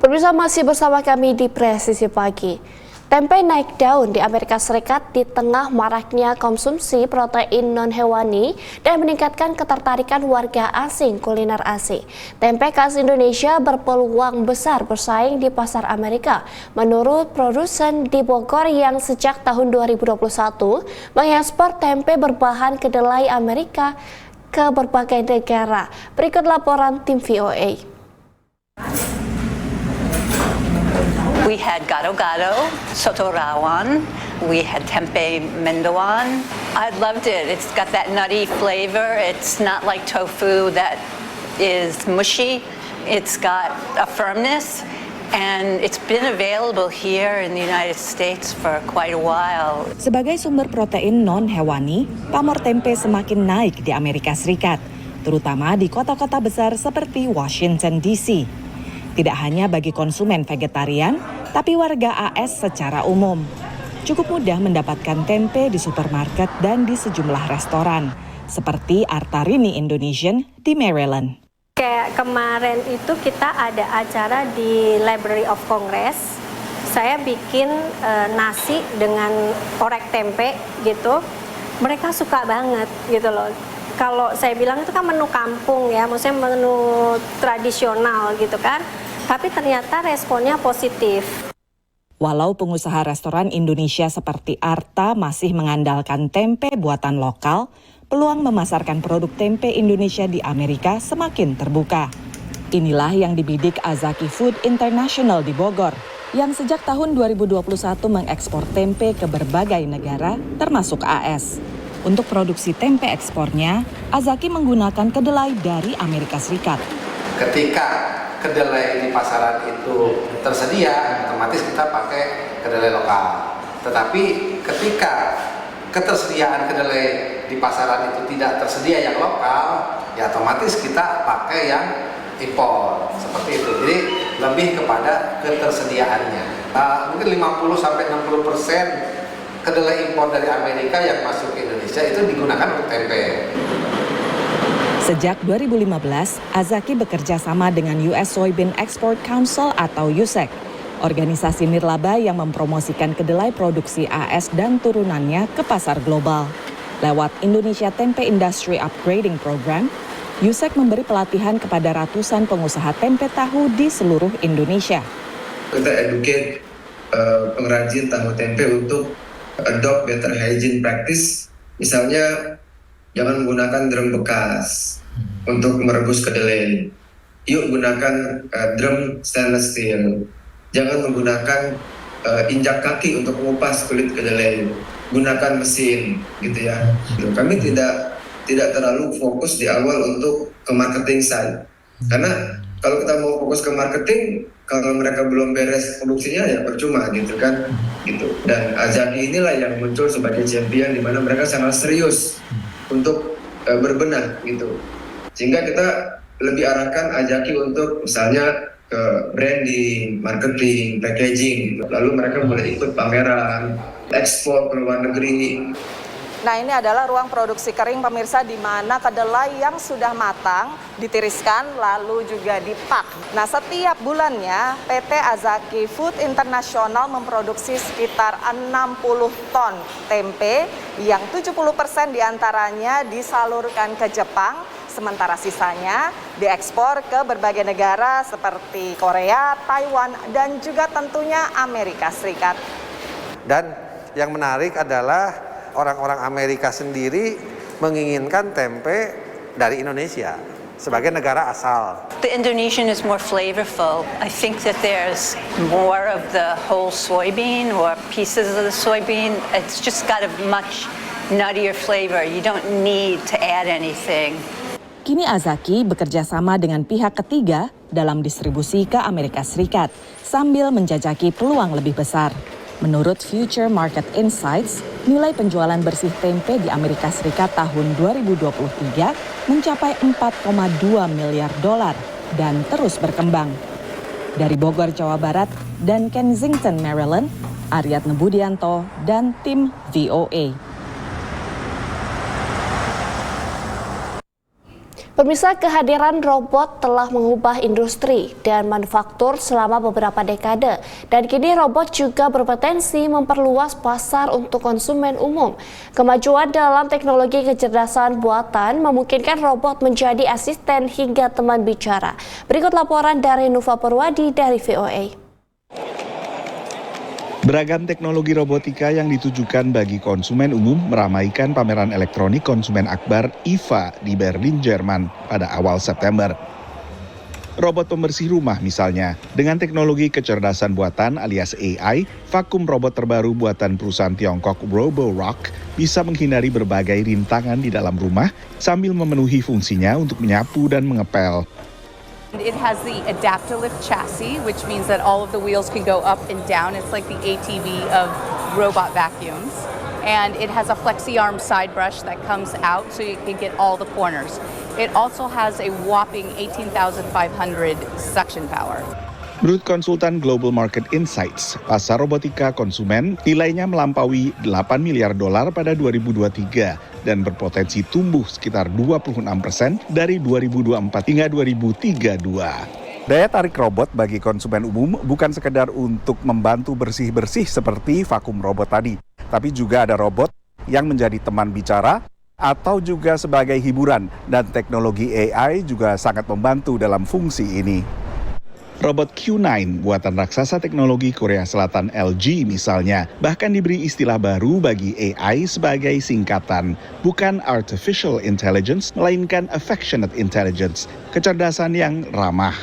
Pemirsa, masih bersama kami di Presisi Pagi. Tempe naik daun di Amerika Serikat di tengah maraknya konsumsi protein non-hewani dan meningkatkan ketertarikan warga asing kuliner Asia. Tempe khas Indonesia berpeluang besar bersaing di pasar Amerika. Menurut produsen di Bogor yang sejak tahun 2021 mengekspor tempe berbahan kedelai Amerika ke berbagai negara. Berikut laporan tim VOA. We had gado-gado, soto rawon, we had tempe mendoan. I loved it. It's got that nutty flavor. It's not like tofu that is mushy. It's got a firmness, and it's been available here in the United States for quite a while. Sebagai sumber protein non-hewani, pamor tempe semakin naik di Amerika Serikat, terutama di kota-kota besar seperti Washington DC. Tidak hanya bagi konsumen vegetarian, tapi warga AS secara umum. Cukup mudah mendapatkan tempe di supermarket dan di sejumlah restoran, seperti Artarini Indonesian di Maryland. Kayak kemarin itu kita ada acara di Library of Congress. Saya bikin nasi dengan orek tempe gitu. Mereka suka banget gitu loh. Kalau saya bilang itu kan menu kampung ya, maksudnya menu tradisional gitu kan. Tapi ternyata responnya positif. Walau pengusaha restoran Indonesia seperti Arta masih mengandalkan tempe buatan lokal, peluang memasarkan produk tempe Indonesia di Amerika semakin terbuka. Inilah yang dibidik Azaki Food International di Bogor, yang sejak tahun 2021 mengekspor tempe ke berbagai negara, termasuk AS. Untuk produksi tempe ekspornya, Azaki menggunakan kedelai dari Amerika Serikat. Ketika kedelai di pasaran itu tersedia, otomatis kita pakai kedelai lokal. Tetapi ketika ketersediaan kedelai di pasaran itu tidak tersedia yang lokal, ya otomatis kita pakai yang impor. Seperti itu. Jadi lebih kepada ketersediaannya. Mungkin 50-60% kedelai impor dari Amerika yang masuk ke Indonesia itu digunakan untuk tempe. Sejak 2015, Azaki bekerja sama dengan US Soybean Export Council atau USEC, organisasi nirlaba yang mempromosikan kedelai produksi AS dan turunannya ke pasar global. Lewat Indonesia Tempe Industry Upgrading Program, USEC memberi pelatihan kepada ratusan pengusaha tempe tahu di seluruh Indonesia. Kita educate pengrajin tahu tempe untuk adopt better hygiene practice, misalnya jangan menggunakan drum bekas untuk merebus kedelai. Yuk gunakan drum stainless steel. Jangan menggunakan injak kaki untuk mengupas kulit kedelai. Gunakan mesin, gitu ya. Kami tidak terlalu fokus di awal untuk ke marketing side. Karena kalau kita mau fokus ke marketing, kalau mereka belum beres produksinya ya percuma gitu kan. Gitu. Dan Azaki inilah yang muncul sebagai champion di mana mereka sangat serius untuk berbenah gitu. Sehingga kita lebih arahkan Azaki untuk misalnya ke branding, marketing, packaging gitu. Lalu mereka boleh ikut pameran, ekspor ke luar negeri. Nah, ini adalah ruang produksi kering pemirsa, di mana kedelai yang sudah matang ditiriskan lalu juga dipak. Nah, setiap bulannya PT Azaki Food International memproduksi sekitar 60 ton tempe yang 70% diantaranya disalurkan ke Jepang, sementara sisanya diekspor ke berbagai negara seperti Korea, Taiwan, dan juga tentunya Amerika Serikat. Dan yang menarik adalah orang-orang Amerika sendiri menginginkan tempe dari Indonesia sebagai negara asal. The Indonesian is more flavorful. I think that there's more of the whole soybean or pieces of the soybean. It's just got a much nuttier flavor. You don't need to add anything. Kini Azaki bekerja sama dengan pihak ketiga dalam distribusi ke Amerika Serikat sambil menjajaki peluang lebih besar. Menurut Future Market Insights, nilai penjualan bersih tempe di Amerika Serikat tahun 2023 mencapai 4,2 miliar dolar dan terus berkembang. Dari Bogor, Jawa Barat dan Kensington, Maryland, Aryatna Budianto dan tim VOA. Pemirsa, kehadiran robot telah mengubah industri dan manufaktur selama beberapa dekade. Dan kini robot juga berpotensi memperluas pasar untuk konsumen umum. Kemajuan dalam teknologi kecerdasan buatan memungkinkan robot menjadi asisten hingga teman bicara. Berikut laporan dari Nuva Purwadi dari VOA. Beragam teknologi robotika yang ditujukan bagi konsumen umum meramaikan pameran elektronik konsumen akbar IFA di Berlin, Jerman pada awal September. Robot pembersih rumah misalnya, dengan teknologi kecerdasan buatan alias AI, vakum robot terbaru buatan perusahaan Tiongkok Roborock bisa menghindari berbagai rintangan di dalam rumah sambil memenuhi fungsinya untuk menyapu dan mengepel. It has the Adaptalift chassis, which means that all of the wheels can go up and down. It's like the ATV of robot vacuums. And it has a flexi-arm side brush that comes out so you can get all the corners. It also has a whopping 18,500 suction power. Menurut konsultan Global Market Insights, pasar robotika konsumen nilainya melampaui $8 miliar pada 2023 dan berpotensi tumbuh sekitar 26% dari 2024 hingga 2032. Daya tarik robot bagi konsumen umum bukan sekedar untuk membantu bersih-bersih seperti vakum robot tadi, tapi juga ada robot yang menjadi teman bicara atau juga sebagai hiburan, dan teknologi AI juga sangat membantu dalam fungsi ini. Robot Q9 buatan raksasa teknologi Korea Selatan LG misalnya bahkan diberi istilah baru bagi AI sebagai singkatan, bukan artificial intelligence melainkan affectionate intelligence, kecerdasan yang ramah.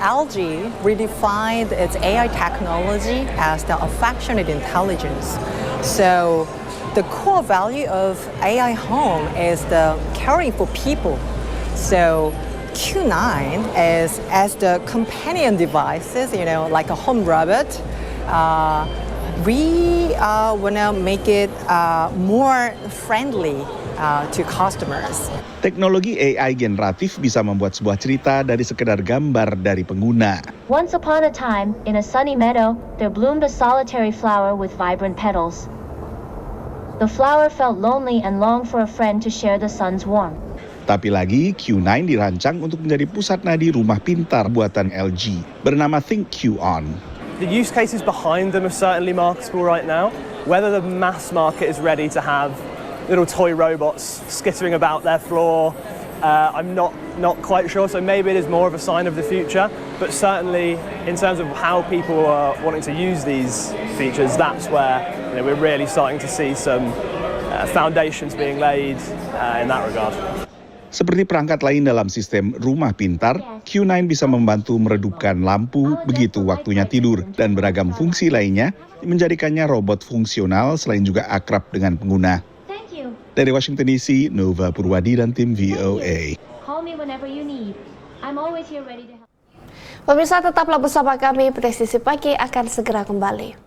LG redefined its AI technology as the affectionate intelligence. So the core value of AI home is the caring for people. So Q9 is as the companion devices, like a home robot. We want to make it more friendly to customers. Teknologi AI generatif bisa membuat sebuah cerita dari sekedar gambar dari pengguna. Once upon a time, in a sunny meadow, there bloomed a solitary flower with vibrant petals. The flower felt lonely and longed for a friend to share the sun's warmth. Tapi lagi, Q9 dirancang untuk menjadi pusat nadi rumah pintar buatan LG, bernama ThinkQ-on. The use cases behind them are certainly marketable right now. Whether the mass market is ready to have little toy robots skittering about their floor, I'm not quite sure. So maybe it is more of a sign of the future. But certainly, in terms of how people are wanting to use these features, that's where we're really starting to see some foundations being laid in that regard. Seperti perangkat lain dalam sistem rumah pintar, Q9 bisa membantu meredupkan lampu begitu waktunya tidur, dan beragam fungsi lainnya menjadikannya robot fungsional selain juga akrab dengan pengguna. Dari Washington DC, Nuva Purwadi dan tim VOA. Pemirsa, tetaplah bersama kami, Presisi Pagi akan segera kembali.